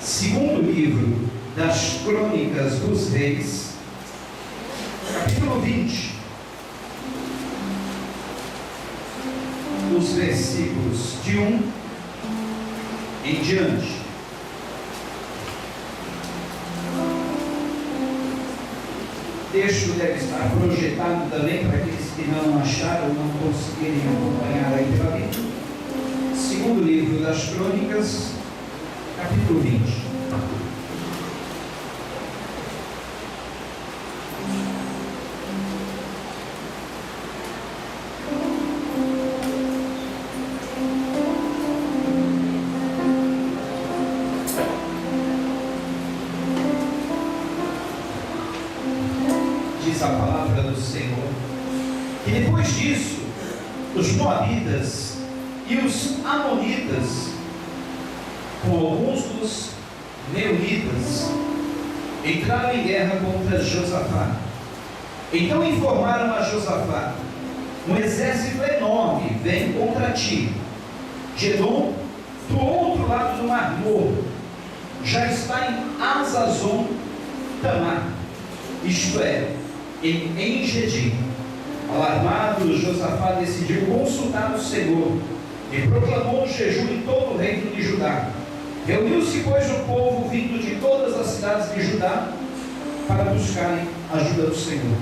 Segundo livro das Crônicas dos Reis, capítulo 20, os versículos de 1 em diante. O texto deve estar projetado também para aqueles que não acharam ou não conseguirem acompanhar aí pela Bíblia. Segundo livro das Crônicas, capítulo 20. Diz a palavra do Senhor, e depois disso, os Moabitas e os Amonitas, com alguns dos Meunitas, entraram em guerra contra Josafá. Então informaram a Josafá: um exército enorme vem contra ti, de Edom, do outro lado do Mar Morto, já está em Hazazon Tamar, isto é, em Engedi. Alarmado, Josafá decidiu consultar o Senhor e proclamou um jejum em todo o reino de Judá. Reuniu-se, pois, o povo vindo de todas as cidades de Judá para buscarem a ajuda do Senhor.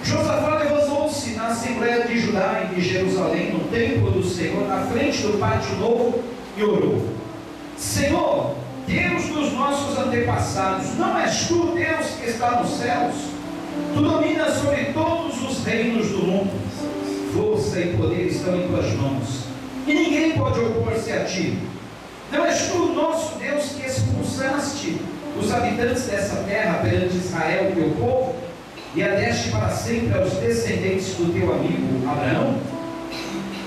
Josafá levantou-se na Assembleia de Judá e de Jerusalém, no templo do Senhor, na frente do pátio novo, e orou: Senhor, Deus dos nossos antepassados, não és tu Deus que está nos céus? Tu dominas sobre todos os reinos do mundo. Força e poder estão em tuas mãos, e ninguém pode opor-se a ti. Não és tu o nosso Deus que expulsaste os habitantes dessa terra perante Israel, teu povo, e a deste para sempre aos descendentes do teu amigo Abraão?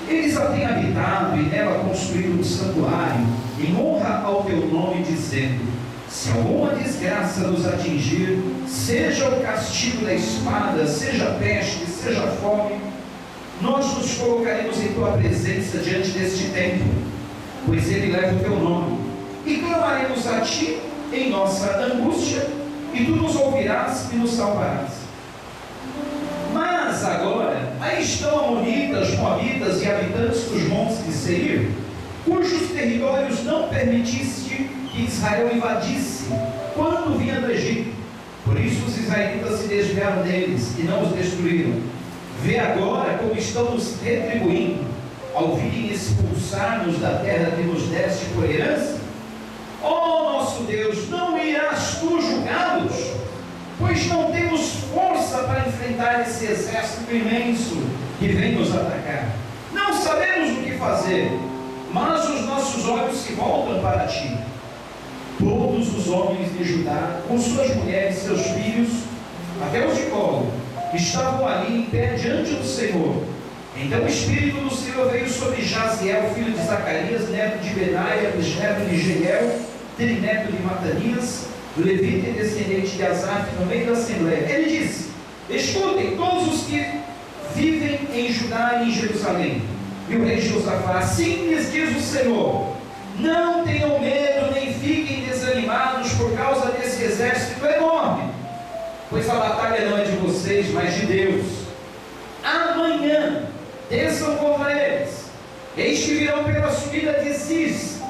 Eles a têm habitado e nela construído um santuário, em honra ao teu nome, dizendo: se alguma desgraça nos atingir, seja o castigo da espada, seja peste, seja fome, nós nos colocaremos em tua presença diante deste templo, pois ele leva o teu nome, e clamaremos a ti em nossa angústia, e tu nos ouvirás e nos salvarás. Mas agora, aí estão Amonitas, Moabitas e habitantes dos montes de Seir, cujos territórios não permitiste que Israel invadisse quando vinha do Egito. Por isso os israelitas se desviaram deles e não os destruíram. Vê agora como estão nos retribuindo, ao virem expulsar-nos da terra que nos deste por herança. Ó nosso Deus, não irás tu julgá-los? Pois não temos força para enfrentar esse exército imenso que vem nos atacar. Não sabemos o que fazer, mas os nossos olhos se voltam para ti. Todos os homens de Judá, com suas mulheres e seus filhos, até os de colo, estavam ali em pé diante do Senhor. Então o Espírito do Senhor veio sobre Jaziel, filho de Zacarias, neto de Benaia, bisneto de Jeiel, trineto de Matanias, levita e descendente de Asaf, no meio da Assembleia. Ele disse: escutem todos os que vivem em Judá e em Jerusalém. E o rei Josafá: assim lhes diz o Senhor, não tenham medo, nem fiquem desanimados por causa desse exército enorme, pois a batalha não é de vocês, mas de Deus. Amanhã desçam contra eles, eis que virão pela subida de Cis,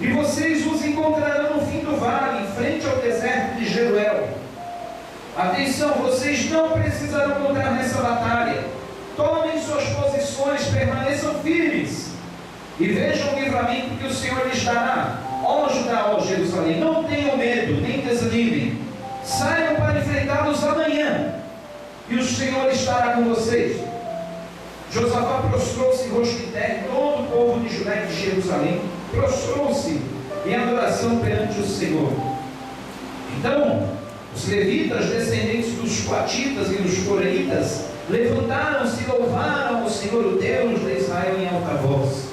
e vocês os encontrarão no fim do vale, em frente ao deserto de Jeruel. Atenção, vocês não precisarão lutar nessa batalha. Tomem suas posições, permaneçam firmes, e vejam o livramento que o Senhor lhes dará. Ó Judá, ó Jerusalém, não tenham medo, nem desanimem. Saiam para enfrentá-los amanhã, e o Senhor estará com vocês. Josafá prostrou-se rosto em terra, e todo o povo de Judá e de Jerusalém prostrou-se em adoração perante o Senhor. Então os levitas, descendentes dos coatitas e dos coreitas, levantaram-se e louvaram ao Senhor, o Deus de Israel, em alta voz.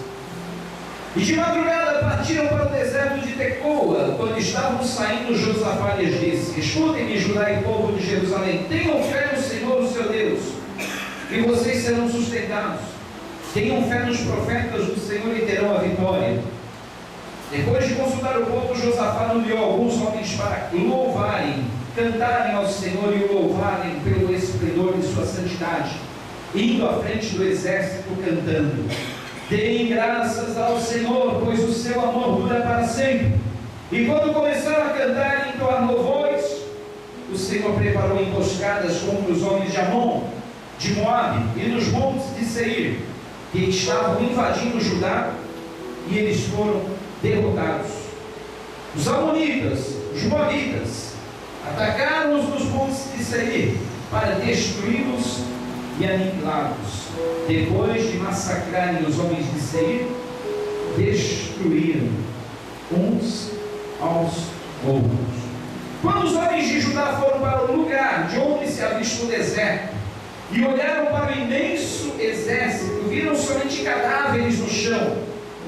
E de madrugada partiram para o deserto de Tecoa. Quando estavam saindo, Josafá lhes disse: escutem-me, Judá e povo de Jerusalém, tenham fé no Senhor, o seu Deus, e vocês serão sustentados. Tenham fé nos profetas do Senhor e terão a vitória. Depois de consultar o povo, Josafá nomeou alguns homens para louvarem, cantarem ao Senhor e o louvarem pelo esplendor de sua santidade, indo à frente do exército cantando: deem graças ao Senhor, pois o seu amor dura para sempre. E quando começaram a cantar e entoar louvores, o Senhor preparou emboscadas contra os homens de Amon, de Moabe e nos montes de Seir, que estavam invadindo Judá, e eles foram derrotados. Os amonitas, os moabitas, atacaram-os nos montes de Seir para destruí-los e aniquilá-los. Depois de massacrarem os homens de Seir, destruíram uns aos outros. Quando os homens de Judá foram para o lugar de onde se avista o deserto e olharam para o imenso exército, viram somente cadáveres no chão.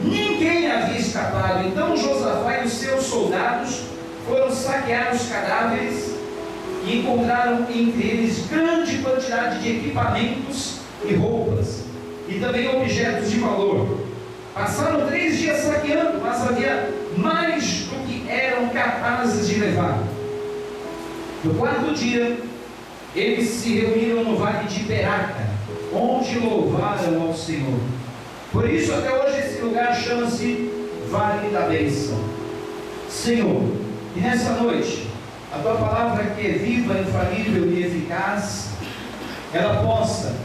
Ninguém havia escapado. Então Josafá e os seus soldados foram saquear os cadáveres e encontraram entre eles grande quantidade de equipamentos e roupas, e também objetos de valor. Passaram 3 dias saqueando, mas havia mais do que eram capazes de levar. No 4º dia, eles se reuniram no vale de Beraca, onde louvaram ao Senhor. Por isso, até hoje, esse lugar chama-se Vale da Bênção. Senhor, e nessa noite, a Tua palavra, que é viva, infalível e eficaz, ela possa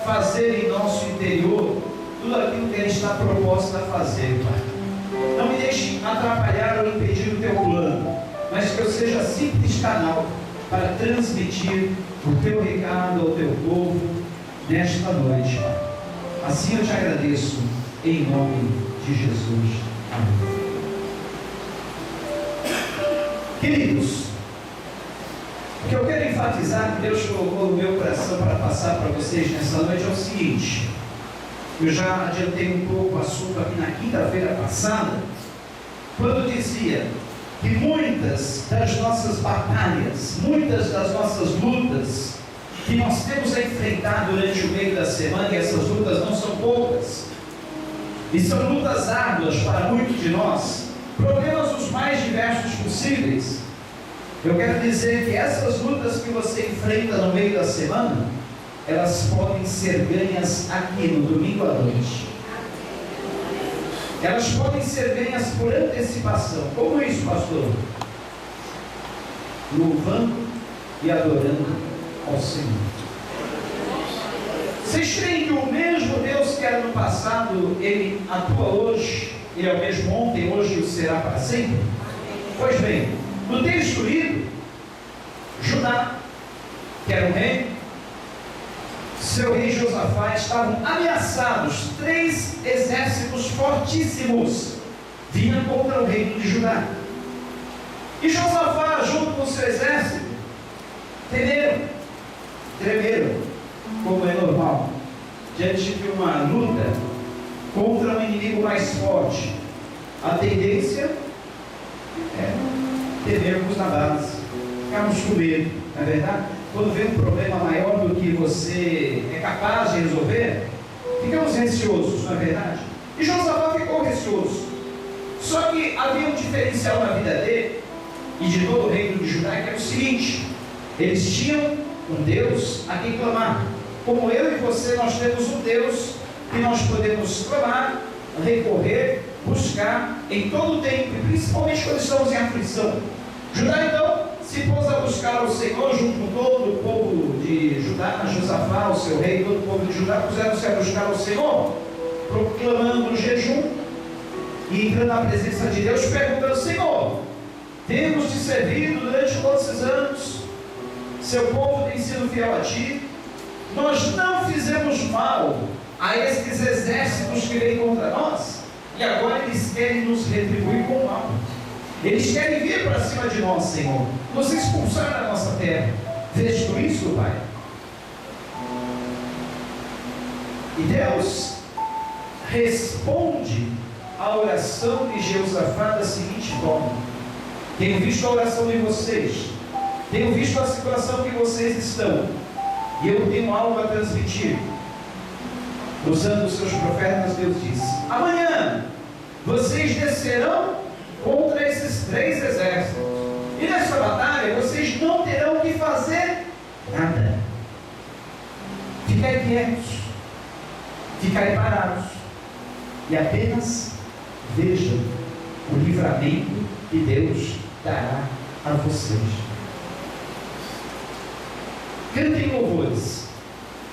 fazer em nosso interior tudo aquilo que ela está proposta a fazer, Pai. Não me deixe atrapalhar ou impedir o Teu plano, mas que eu seja simples canal para transmitir o Teu recado ao Teu povo nesta noite, Pai. Assim eu te agradeço, em nome de Jesus. Amém. Queridos, o que eu quero enfatizar, que Deus colocou no meu coração para passar para vocês nessa noite, é o seguinte: eu já adiantei um pouco o assunto aqui na quinta-feira passada, quando dizia que muitas das nossas batalhas, muitas das nossas lutas que nós temos a enfrentar durante o meio da semana, e essas lutas não são poucas, e são lutas árduas para muitos de nós, problemas os mais diversos possíveis. Eu quero dizer que essas lutas que você enfrenta no meio da semana, elas podem ser ganhas aqui no domingo à noite. Elas podem ser ganhas por antecipação. Como isso, pastor? Louvando e adorando ao Senhor. Vocês creem que o mesmo Deus que era no passado, Ele atua hoje? Ele é o mesmo ontem, hoje e o será para sempre? Pois bem, no texto lido, Judá, que era um rei, seu rei Josafá, estavam ameaçados. 3 exércitos fortíssimos vinham contra o reino de Judá. E Josafá, junto com seu exército, tremeram, como é normal, diante de uma luta contra um inimigo mais forte. A tendência é temermos na base, ficarmos com medo, não é verdade? Quando vem um problema maior do que você é capaz de resolver, ficamos receosos, não é verdade? E Josafá ficou receoso. Só que havia um diferencial na vida dele e de todo o reino de Judá, que era o seguinte: eles tinham um Deus a quem clamar. Como eu e você, nós temos um Deus que nós podemos clamar, recorrer, buscar em todo o tempo, e principalmente quando estamos em aflição. Judá então se pôs a buscar o Senhor junto com todo o povo de Judá. Josafá, o seu rei, todo o povo de Judá puseram-se a buscar o Senhor, proclamando o jejum e entrando na presença de Deus, perguntando: Senhor, temos te servido durante todos esses anos, seu povo tem sido fiel a ti, nós não fizemos mal a esses exércitos que vêm contra nós, e agora eles querem nos retribuir com mal. Eles querem vir para cima de nós, Senhor, nos expulsar da nossa terra. Vês tu isso, Pai? E Deus responde a oração de Josafá da seguinte forma: tenho visto a oração de vocês, tenho visto a situação que vocês estão, e eu tenho algo a transmitir. Usando os seus profetas, Deus disse: amanhã vocês descerão contra esses 3 exércitos. E nessa batalha, vocês não terão que fazer nada. Ficarem quietos, ficarem parados, e apenas vejam o livramento que Deus dará a vocês. Cantem louvores,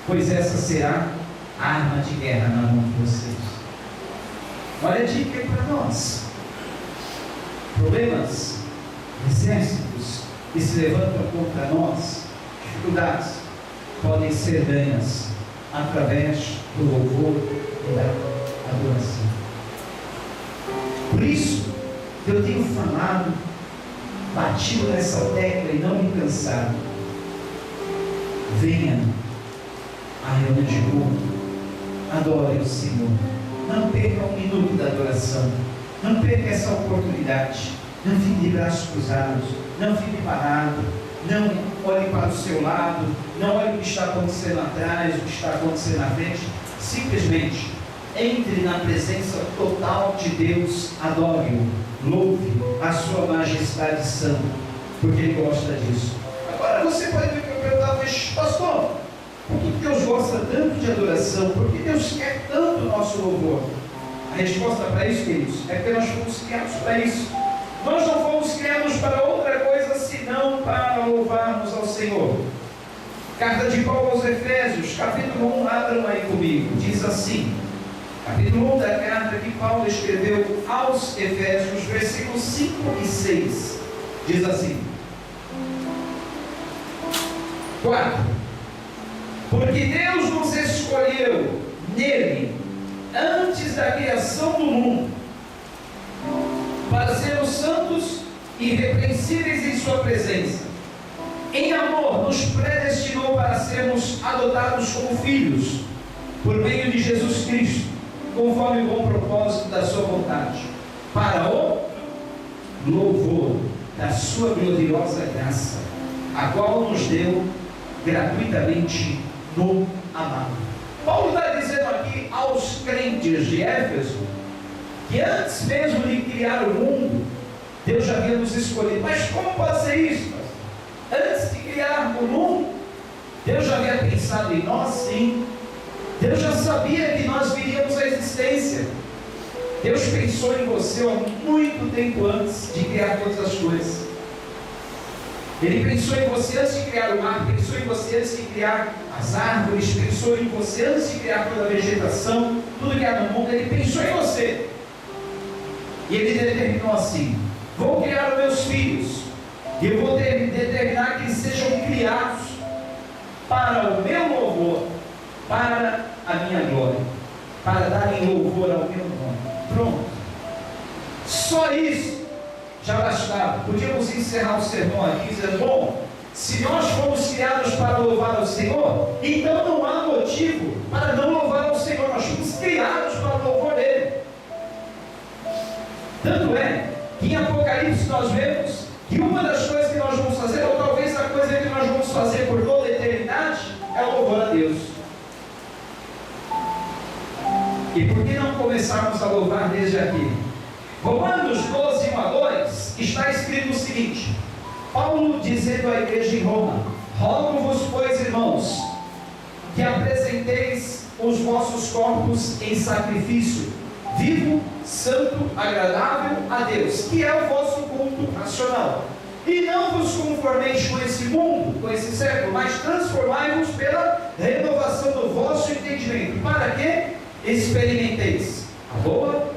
pois essa será a arma de guerra na mão de vocês. Olha a dica para nós. Problemas, exércitos que se levantam contra nós, dificuldades, podem ser ganhas através do louvor e da adoração. Por isso, eu tenho falado, batido nessa tecla e não me cansado. Venha à reunião de culto, adore o Senhor. Não perca um minuto da adoração. Não perca essa oportunidade. Não fique de braços cruzados. Não fique parado. Não olhe para o seu lado. Não olhe o que está acontecendo atrás, o que está acontecendo na frente. Simplesmente entre na presença total de Deus. Adore-o. Louve a sua majestade santa, porque Ele gosta disso. Agora você pode me perguntar, mas pastor, por que Deus gosta tanto de adoração? Por que Deus quer tanto o nosso louvor? A resposta para isso, queridos, é porque nós fomos criados para isso. Nós não fomos criados para outra coisa senão para louvarmos ao Senhor. Carta de Paulo aos Efésios, capítulo 1, abram aí comigo, diz assim, capítulo 1 da carta que Paulo escreveu aos Efésios, versículos 5 e 6, diz assim: 4. Porque Deus nos escolheu nele, antes da criação do mundo, para sermos santos e irrepreensíveis em sua presença. Em amor, nos predestinou para sermos adotados como filhos, por meio de Jesus Cristo, conforme o bom propósito da sua vontade, para o louvor da sua gloriosa graça, a qual nos deu gratuitamente no amado. Paulo está dizendo aqui aos crentes de Éfeso que antes mesmo de criar o mundo, Deus já havia nos escolhido. Mas como pode ser isso? Antes de criar o mundo, Deus já havia pensado em nós, sim. Deus já sabia que nós viríamos à existência. Deus pensou em você há muito tempo antes de criar todas as coisas. Ele pensou em você antes de criar o mar, pensou em você antes de criar as árvores, pensou em você antes de criar toda a vegetação, tudo que há no mundo. Ele pensou em você. E Ele determinou assim: vou criar os meus filhos, e eu vou determinar que eles sejam criados para o meu louvor, para a minha glória, para darem louvor ao meu nome. Pronto. Só isso já bastava. Podíamos encerrar o sermão aqui dizendo: bom, se nós fomos criados para louvar ao Senhor, então não há motivo para não louvar ao Senhor. Nós fomos criados para o louvor dele. Tanto é que em Apocalipse nós vemos que uma das coisas que nós vamos fazer, ou talvez a coisa que nós vamos fazer por toda a eternidade, é o louvor a Deus. E por que não começarmos a louvar desde aqui? Romanos 12, 1 a 2, está escrito o seguinte: Paulo dizendo à igreja em Roma: rogo-vos, pois, irmãos, que apresenteis os vossos corpos em sacrifício vivo, santo, agradável a Deus, que é o vosso culto racional. E não vos conformeis com esse mundo, com esse século, mas transformai-vos pela renovação do vosso entendimento, para que experimenteis a boa,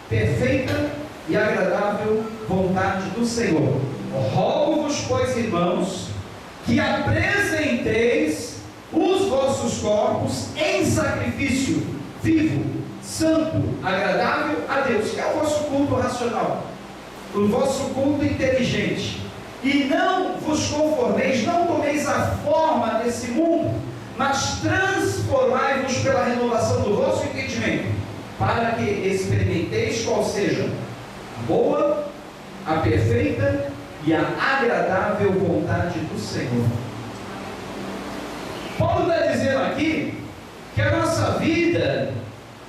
perfeita e agradável vontade do Senhor. Rogo-vos, pois, irmãos, que apresenteis os vossos corpos em sacrifício vivo, santo, agradável a Deus, que é o vosso culto racional, o vosso culto inteligente. E não vos conformeis, não tomeis a forma desse mundo, mas transformai-vos pela renovação do vosso entendimento, para que experimenteis qual seja a boa, a perfeita e a agradável vontade do Senhor. Paulo está dizendo aqui que a nossa vida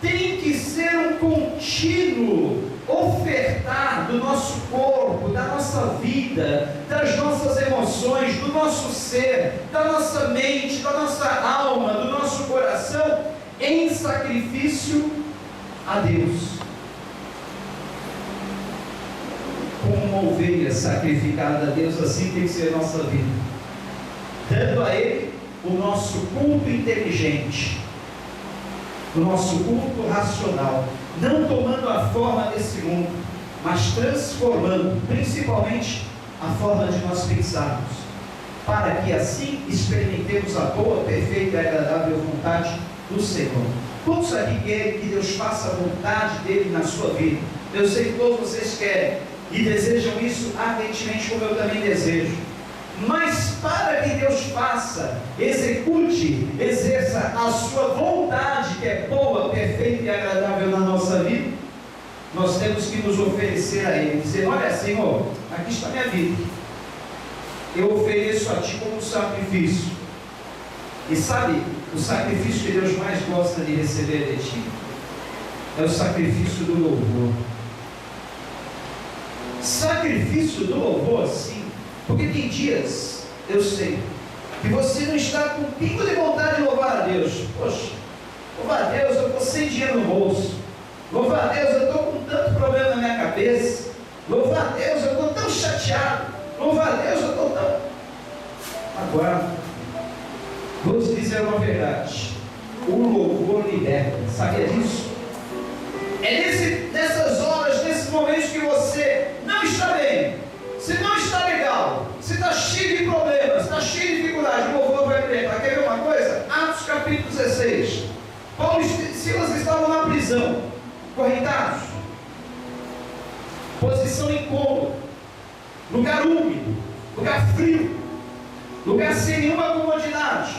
tem que ser um contínuo ofertar do nosso corpo, da nossa vida, das nossas emoções, do nosso ser, da nossa mente, da nossa alma, do nosso coração, em sacrifício a Deus. Como uma ovelha sacrificada a Deus, assim tem que ser a nossa vida, dando a Ele o nosso culto inteligente, o nosso culto racional, não tomando a forma desse mundo, mas transformando principalmente a forma de nós pensarmos, para que assim experimentemos a boa, perfeita e agradável vontade do Senhor. Quantos aqui querem que Deus faça a vontade dele na sua vida? Eu sei que todos vocês querem e desejam isso ardentemente, como eu também desejo. Mas para que Deus faça, execute, exerça a sua vontade, que é boa, perfeita e agradável na nossa vida, nós temos que nos oferecer a Ele, dizer: olha, Senhor, aqui está minha vida, eu ofereço a Ti como sacrifício. E sabe, o sacrifício que Deus mais gosta de receber de Ti é o sacrifício do louvor. Sacrifício do louvor, sim. Porque tem dias, eu sei, que você não está com um pingo de vontade de louvar a Deus. Poxa, louvar a Deus, eu estou sem dinheiro no bolso. Louvar a Deus, eu estou com tanto problema na minha cabeça. Louvar a Deus, eu estou tão chateado. Louvar a Deus, eu estou tão... Agora, vou te dizer uma verdade: o louvor liberta. Sabia disso? É nessas horas, nesses momentos que você não está bem, você não está legal, você está cheio de problemas, está cheio de dificuldade, o louvor vai libertar. Quer ver uma coisa? Atos capítulo 16. Paulo e Silas estavam na prisão, correntados, posição incômoda, lugar úmido, lugar frio, lugar sem nenhuma comodidade.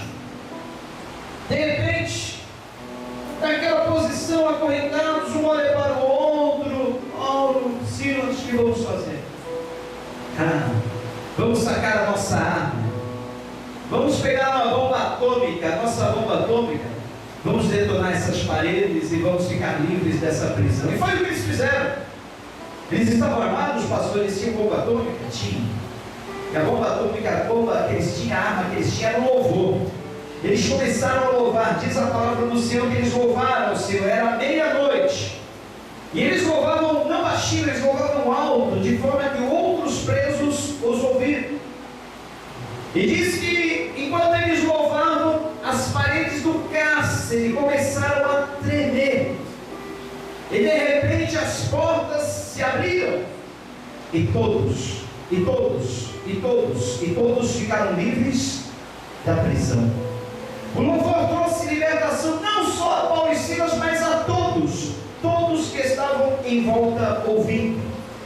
De repente, naquela posição, acorrentados, um olha para o outro: Paulo, Silas, o que vamos fazer? Vamos sacar a nossa arma, vamos pegar uma bomba atômica, a nossa bomba atômica, vamos detonar essas paredes e vamos ficar livres dessa prisão. E foi o que eles fizeram. Eles estavam armados, os pastores tinham bomba atômica? Tinha. E a bomba atômica, a bomba que eles tinham, a arma que eles tinham era o louvor. Eles começaram a louvar. Diz a palavra do Senhor que eles louvaram o Senhor, era meia-noite. E eles louvavam não baixinho, eles louvavam alto, de forma que outros presos os ouviram. E diz que enquanto eles louvavam, as paredes do cárcere começaram a tremer. E de repente as portas se abriram. E todos ficaram livres da prisão. O louvor trouxe libertação não só a Paulo e Silas, mas a todos que estavam em volta ouvindo.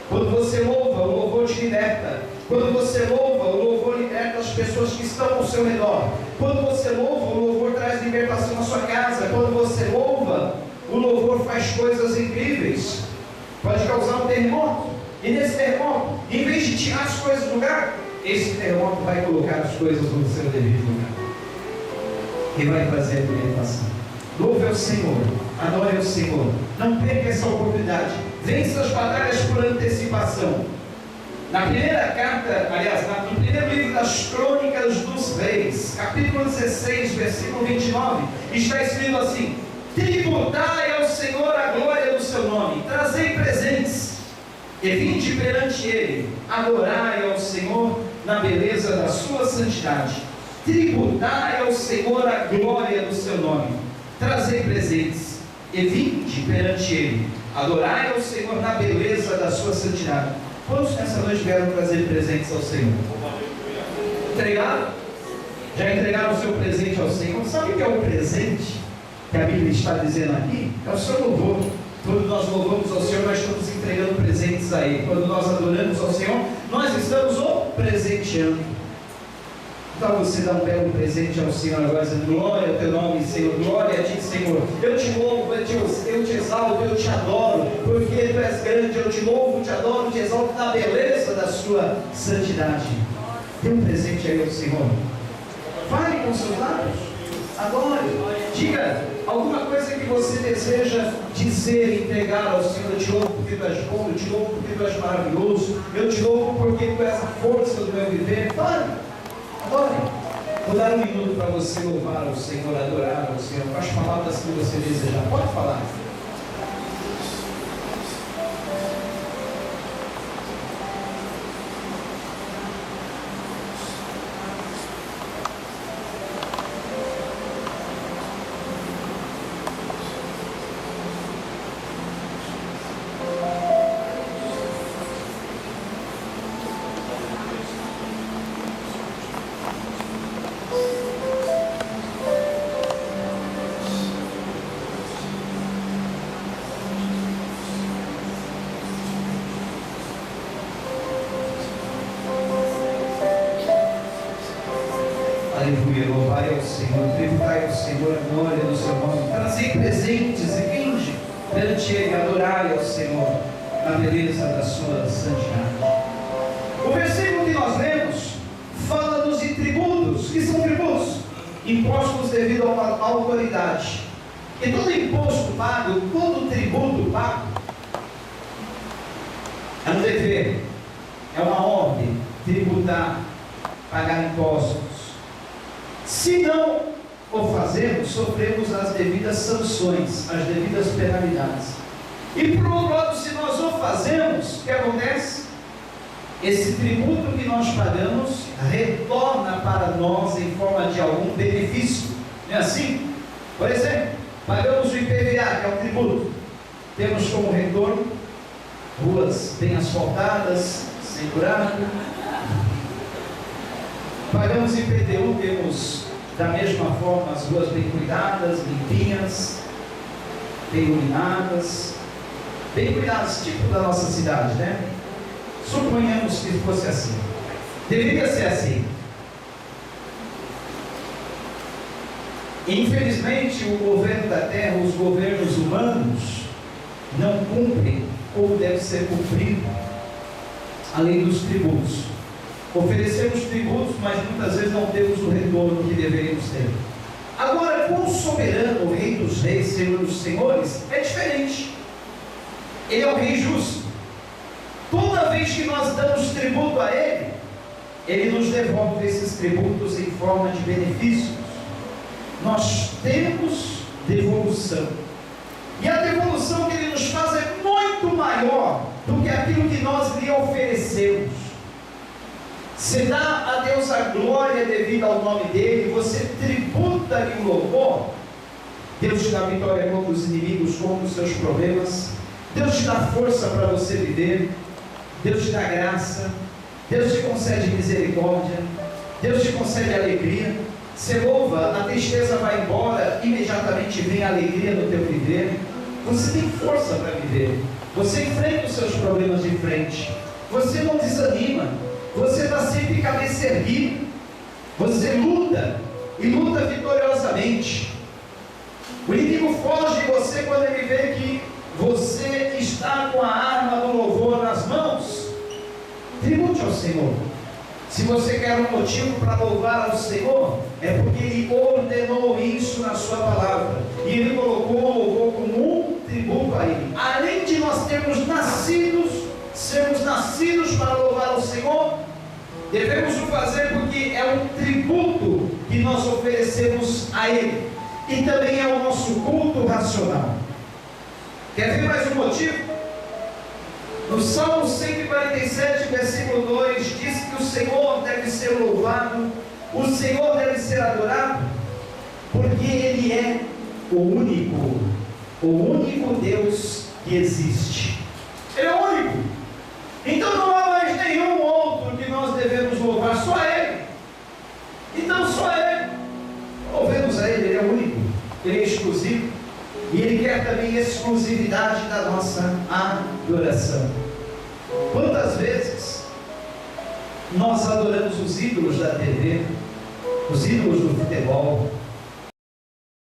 Quando você louva, o louvor te liberta. Quando você louva, o louvor liberta as pessoas que estão ao seu redor. Quando você louva, o louvor traz libertação à sua casa. Quando você louva, o louvor faz coisas incríveis. Pode causar um terremoto. E nesse terremoto, em vez de tirar as coisas do lugar, esse terremoto vai colocar as coisas no seu devido lugar. E vai trazer libertação. Louve ao Senhor, adore ao Senhor, não perca essa oportunidade, vença as batalhas por antecipação. Na primeira carta, aliás, no primeiro livro das Crônicas dos Reis, capítulo 16, versículo 29, está escrito assim: tributai ao Senhor a glória do seu nome, trazei presentes, e vinde perante Ele, adorai ao Senhor na beleza da sua santidade. Tributai ao Senhor a glória do seu nome, trazei presentes, e vinde perante Ele, adorai ao Senhor na beleza da sua santidade. Quantos nessa noite vieram trazer presentes ao Senhor? Entregaram? Já entregaram o seu presente ao Senhor? Sabe o que é o presente que a Bíblia está dizendo aqui? É o seu louvor. Quando nós louvamos ao Senhor, nós estamos entregando presentes a Ele. Quando nós adoramos ao Senhor, nós estamos o presenteando. Então você dá um belo presente ao Senhor agora, dizendo: glória ao teu nome, Senhor, glória a ti, Senhor. Eu te louvo, eu te exalto, eu te adoro, porque tu és grande. Eu te louvo, te adoro, te exalto na beleza da sua santidade. Dê um presente aí ao Senhor. Fale com seus lábios. Adore. Diga alguma coisa que você deseja dizer, entregar ao Senhor. Eu te louvo porque tu és bom, eu te louvo porque tu és maravilhoso, eu te louvo porque tu és a força do meu viver. Fale, adore. Vou dar um minuto para você louvar o Senhor, adorar o Senhor, com as palavras que você desejar. Pode falar. Aleluia, louvai ao Senhor, tributai ao Senhor a glória do seu nome, trazei presentes e vinde perante Ele, adorai ao Senhor na beleza da sua santidade. O versículo que nós lemos fala-nos de tributos. Que são tributos? Impostos devido a uma autoridade. E todo imposto pago, todo tributo pago é um dever, é uma ordem, tributar, pagar impostos. Se não o fazemos, sofremos as devidas sanções, as devidas penalidades. E por outro lado, se nós o fazemos, o que acontece? Esse tributo que nós pagamos retorna para nós em forma de algum benefício. Não é assim? Por exemplo, pagamos o IPVA, que é um tributo. Temos como retorno ruas bem asfaltadas, sem buraco. Pagamos IPTU, temos da mesma forma as ruas bem cuidadas, limpinhas, bem iluminadas, bem cuidadas, tipo da nossa cidade, né? Suponhamos que fosse assim. Deveria ser assim. Infelizmente, o governo da terra, os governos humanos, não cumprem como deve ser cumprido a lei dos tributos. Oferecemos tributos, mas muitas vezes não temos o retorno que deveríamos ter. Agora, com o soberano, o Rei dos Reis, Senhor dos Senhores, é diferente. Ele é o Rei justo. Toda vez que nós damos tributo a Ele, Ele nos devolve esses tributos em forma de benefícios. Nós temos devolução. E a devolução que Ele nos faz é muito maior do que aquilo que nós lhe oferecemos. Você dá a Deus a glória devida ao nome dEle, você tributa-lhe o louvor. Deus te dá vitória contra os inimigos, contra os seus problemas. Deus te dá força para você viver. Deus te dá graça. Deus te concede misericórdia. Deus te concede alegria. Você louva, a tristeza vai embora, imediatamente vem a alegria no teu viver. Você tem força para viver. Você enfrenta os seus problemas de frente. Você não desanima. Você está sempre cabeça erguida. Você luta e luta vitoriosamente. O inimigo foge de você quando ele vê que você está com a arma do louvor nas mãos. Tribute ao Senhor. Se você quer um motivo para louvar ao Senhor, é porque Ele ordenou isso na sua palavra. E Ele colocou o louvor como um tributo a Ele. Além de nós sermos nascidos para louvar ao Senhor, devemos o fazer porque é um tributo que nós oferecemos a Ele. E também é o nosso culto racional. Quer ver mais um motivo? No Salmo 147, versículo 2, diz que o Senhor deve ser louvado, o Senhor deve ser adorado, porque Ele é o único Deus que existe. Ele é o único. Então não há mais nenhum outro que nós devemos louvar, só Ele. Então só Ele. Louvemos a Ele, Ele é o único, Ele é exclusivo. E Ele quer também exclusividade da nossa adoração. Quantas vezes nós adoramos os ídolos da TV, os ídolos do futebol,